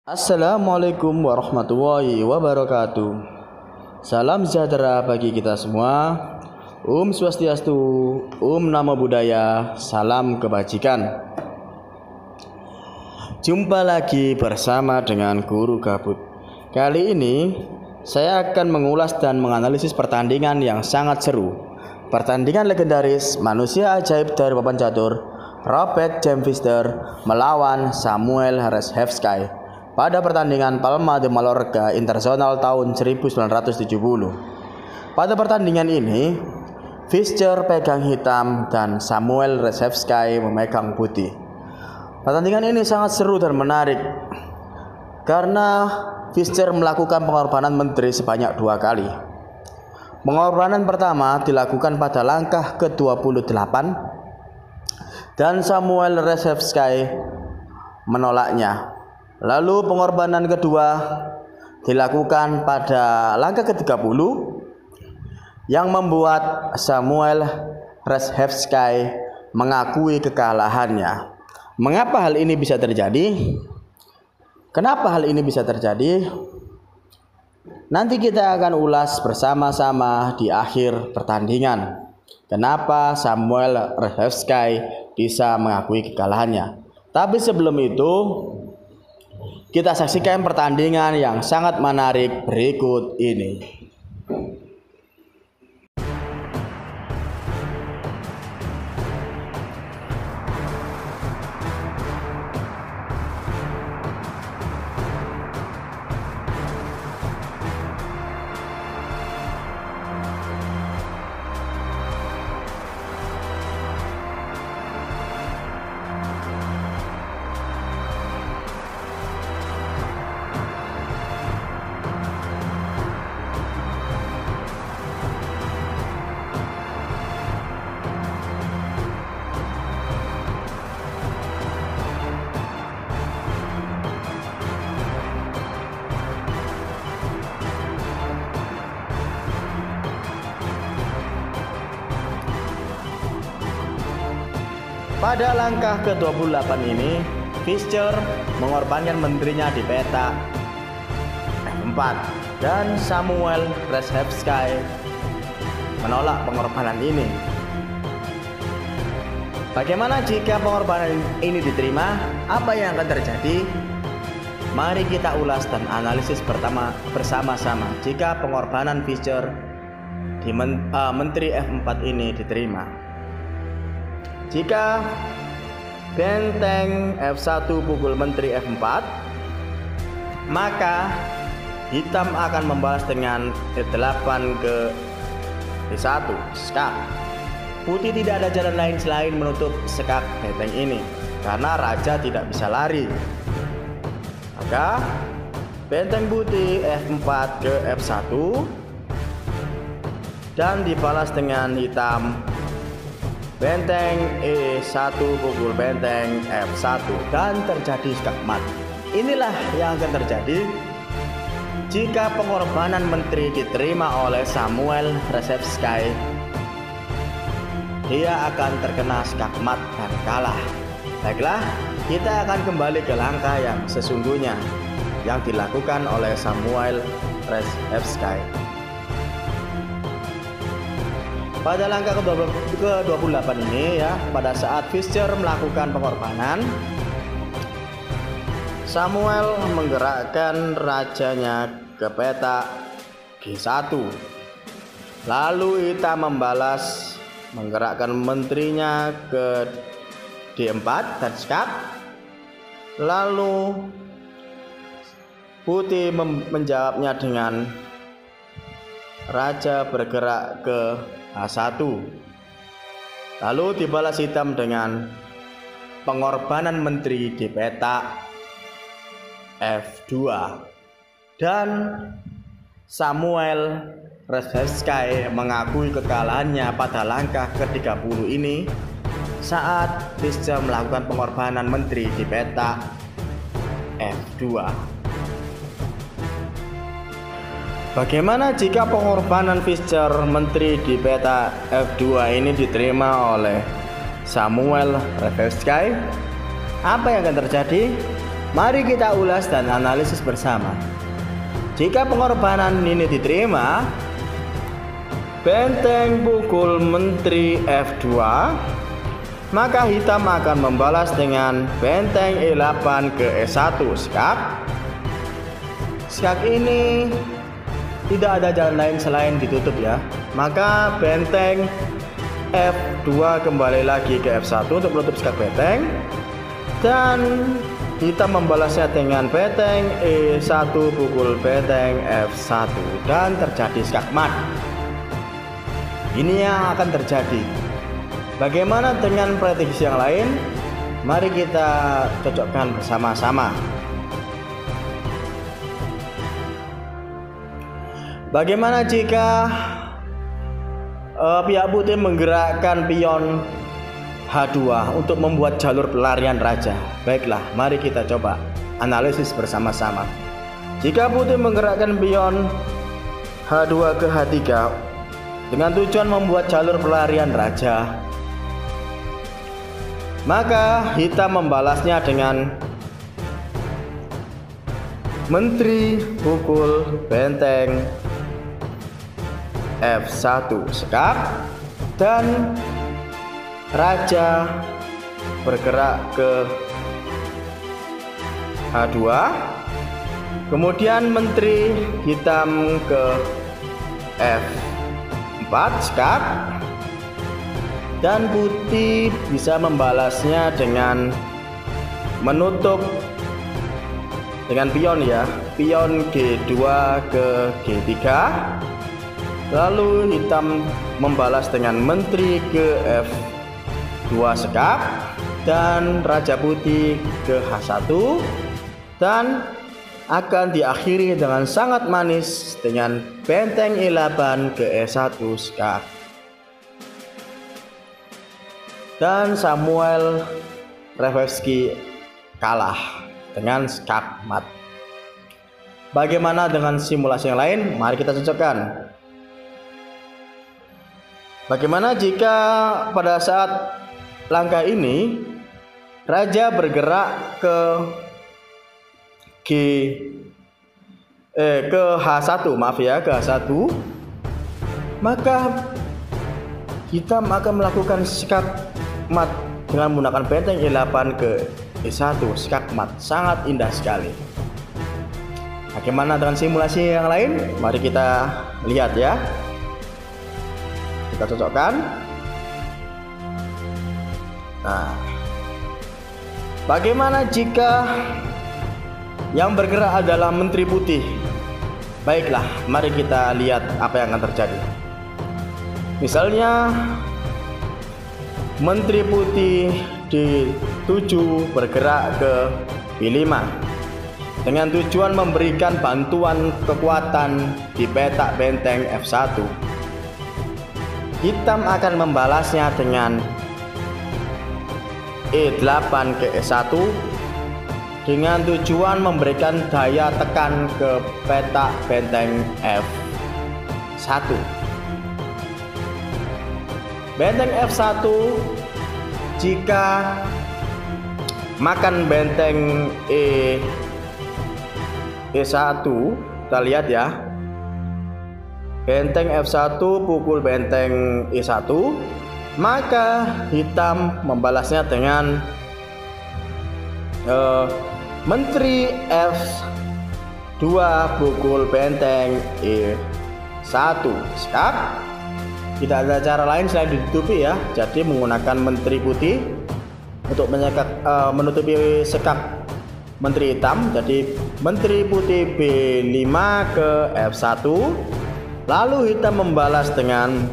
Assalamualaikum warahmatullahi wabarakatuh. Salam sejahtera bagi kita semua. Swastiastu, Namo Buddhaya, salam kebajikan. Jumpa lagi bersama dengan Guru Gabut. Kali ini saya akan mengulas dan menganalisis pertandingan yang sangat seru. Pertandingan legendaris manusia ajaib dari papan catur, Robert James Pfister melawan Samuel Rzeszewski pada pertandingan Palma de Mallorca Internasional tahun 1970. Pada pertandingan ini, Pfister pegang hitam dan Samuel Rzeszewski memegang putih. Pertandingan ini sangat seru dan menarik karena Pfister melakukan pengorbanan menteri sebanyak 2 kali. Pengorbanan pertama dilakukan pada langkah ke-28 dan Samuel Rzeszewski menolaknya. Lalu pengorbanan kedua dilakukan pada langkah ke-30 yang membuat Samuel Rzeszewski mengakui kekalahannya. Mengapa hal ini bisa terjadi? Kenapa hal ini bisa terjadi? Nanti kita akan ulas bersama-sama di akhir pertandingan. Kenapa Samuel Rzeszewski bisa mengakui kekalahannya? Tapi sebelum itu, kita saksikan pertandingan yang sangat menarik berikut ini. Pada langkah ke-28 ini, Pfister mengorbankan menterinya di peta F4 dan Samuel Rzeszewski menolak pengorbanan ini. Bagaimana jika pengorbanan ini diterima? Apa yang akan terjadi? Mari kita ulas dan analisis bersama-sama jika pengorbanan Pfister di menteri F4 ini diterima. Jika benteng F1 pukul menteri F4, maka hitam akan membalas dengan E8 ke E1 skak. Putih tidak ada jalan lain selain menutup skak benteng ini karena raja tidak bisa lari. Maka benteng putih F4 ke F1 dan dibalas dengan hitam benteng E1 pukul benteng F1 dan terjadi skakmat. Inilah yang akan terjadi jika pengorbanan menteri diterima oleh Samuel Rzeszewski. Dia akan terkena skakmat dan kalah. Baiklah, kita akan kembali ke langkah yang sesungguhnya yang dilakukan oleh Samuel Rzeszewski. Pada langkah ke-28 ini ya, pada saat Pfister melakukan pengorbanan, Samuel menggerakkan rajanya ke peta G1. Lalu hitam membalas menggerakkan menterinya ke D4 dan skak. Lalu putih menjawabnya dengan raja bergerak ke H1. Lalu dibalas hitam dengan pengorbanan menteri di peta F2 dan Samuel Rzeszewski mengakui kekalahannya pada langkah ke-30 ini saat Pfister melakukan pengorbanan menteri di peta F2. Bagaimana jika pengorbanan Pfister menteri di peta F2 ini diterima oleh Samuel Rzeszewski? Apa yang akan terjadi? Mari kita ulas dan analisis bersama. Jika pengorbanan ini diterima, benteng pukul Menteri F2, maka hitam akan membalas dengan benteng E8 ke E1 skak. Skak ini tidak ada jalan lain selain ditutup ya. Maka benteng F2 kembali lagi ke F1 untuk menutup skak benteng, dan hitam membalasnya dengan benteng E1 pukul benteng F1 dan terjadi skak mat. Ini yang akan terjadi. Bagaimana dengan prediksi yang lain? Mari kita cocokkan bersama-sama. Bagaimana jika pihak putih menggerakkan pion H2 untuk membuat jalur pelarian raja? Baiklah, mari kita coba analisis bersama-sama. Jika putih menggerakkan pion H2 ke H3 dengan tujuan membuat jalur pelarian raja, maka hitam membalasnya dengan Menteri pukul benteng F1 skak, dan raja bergerak ke H2, kemudian menteri hitam ke F4 skak, dan putih bisa membalasnya dengan menutup dengan pion ya, pion G2 ke G3, lalu hitam membalas dengan menteri ke F2 skak dan raja putih ke H1, dan akan diakhiri dengan sangat manis dengan benteng E8 ke E1 skak. Dan Samuel Revevsky kalah dengan skak mat. Bagaimana dengan simulasi yang lain? Mari kita cocokkan. Bagaimana jika pada saat langkah ini raja bergerak ke H1, maaf ya, ke H1, maka hitam akan melakukan skak mat dengan menggunakan benteng E8 ke E1 skak mat. Sangat indah sekali. Bagaimana dengan simulasi yang lain? Mari kita lihat ya. Kita cocokkan. Nah, bagaimana jika yang bergerak adalah menteri putih? Baiklah, mari kita lihat apa yang akan terjadi. Misalnya menteri putih di 7 bergerak ke B5 dengan tujuan memberikan bantuan kekuatan di petak benteng F1. Hitam akan membalasnya dengan E8 ke E1 dengan tujuan memberikan daya tekan ke petak benteng F1. Benteng F1 jika makan benteng E1, kita lihat ya. Benteng F1 pukul benteng E1, maka hitam membalasnya dengan menteri F2 pukul benteng E1 skak. Tidak ada cara lain selain ditutupi ya. Jadi menggunakan menteri putih untuk menutupi skak menteri hitam. Jadi menteri putih B5 ke F1, lalu hitam membalas dengan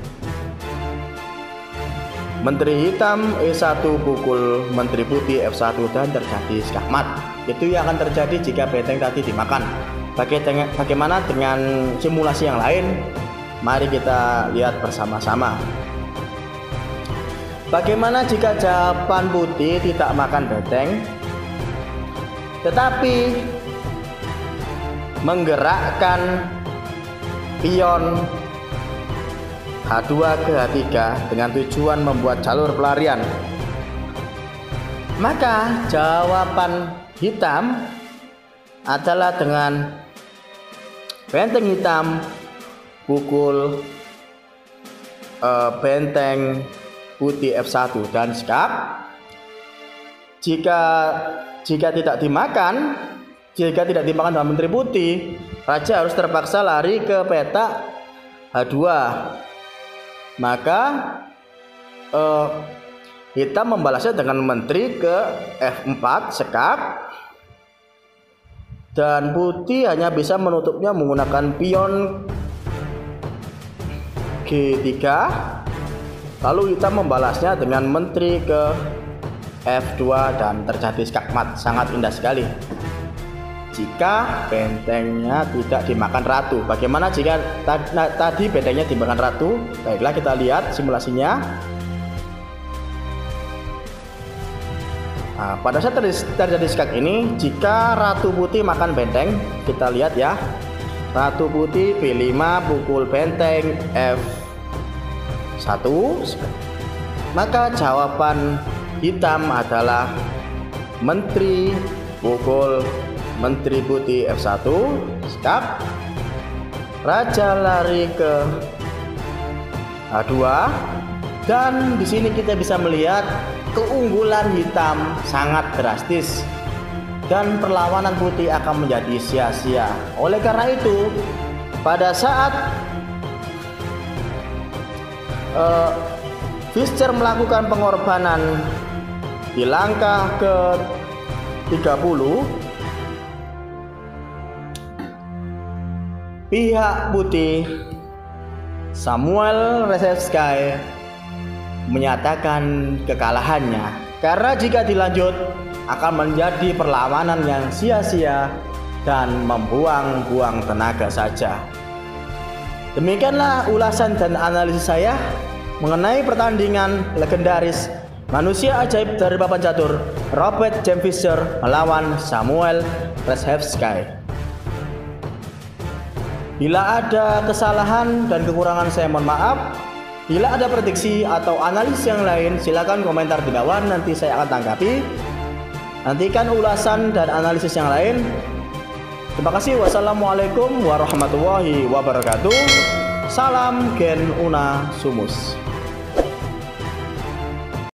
menteri hitam E1 pukul menteri putih F1 dan terjadi skak mat. Itu yang akan terjadi jika benteng tadi dimakan. Bagaimana dengan simulasi yang lain? Mari kita lihat bersama-sama. Bagaimana jika jawaban putih tidak makan benteng, tetapi menggerakkan pion H2 ke H3 dengan tujuan membuat jalur pelarian? Maka jawaban hitam adalah dengan benteng hitam pukul benteng putih F1 dan skak. Jika tidak dimakan sama Menteri Putih, Raja harus terpaksa lari ke petak H2. Maka hitam membalasnya dengan Menteri ke F4 skak, dan putih hanya bisa menutupnya menggunakan pion G3. Lalu hitam membalasnya dengan Menteri ke F2 dan terjadi skakmat. Sangat indah sekali jika bentengnya tidak dimakan ratu. Bagaimana jika tadi bentengnya dimakan ratu? Baiklah, kita lihat simulasinya. Nah, pada saat terjadi skak ini, jika ratu putih makan benteng, kita lihat ya, ratu putih B5 pukul benteng F1, maka jawaban hitam adalah Menteri pukul Menteri Putih F1 skak. Raja lari ke H2, dan di sini kita bisa melihat keunggulan hitam sangat drastis dan perlawanan putih akan menjadi sia-sia. Oleh karena itu, pada saat Fischer melakukan pengorbanan di langkah ke-30, pihak putih Samuel Resevsky menyatakan kekalahannya, karena jika dilanjut akan menjadi perlawanan yang sia-sia dan membuang-buang tenaga saja. Demikianlah ulasan dan analisis saya mengenai pertandingan legendaris manusia ajaib dari papan catur Robert James Fischer melawan Samuel Resevsky. Bila ada kesalahan dan kekurangan, saya mohon maaf. Bila ada prediksi atau analisis yang lain, silakan komentar di bawah, nanti saya akan tanggapi. Nantikan ulasan dan analisis yang lain. Terima kasih. Wassalamualaikum warahmatullahi wabarakatuh. Salam Gen Una Sumus.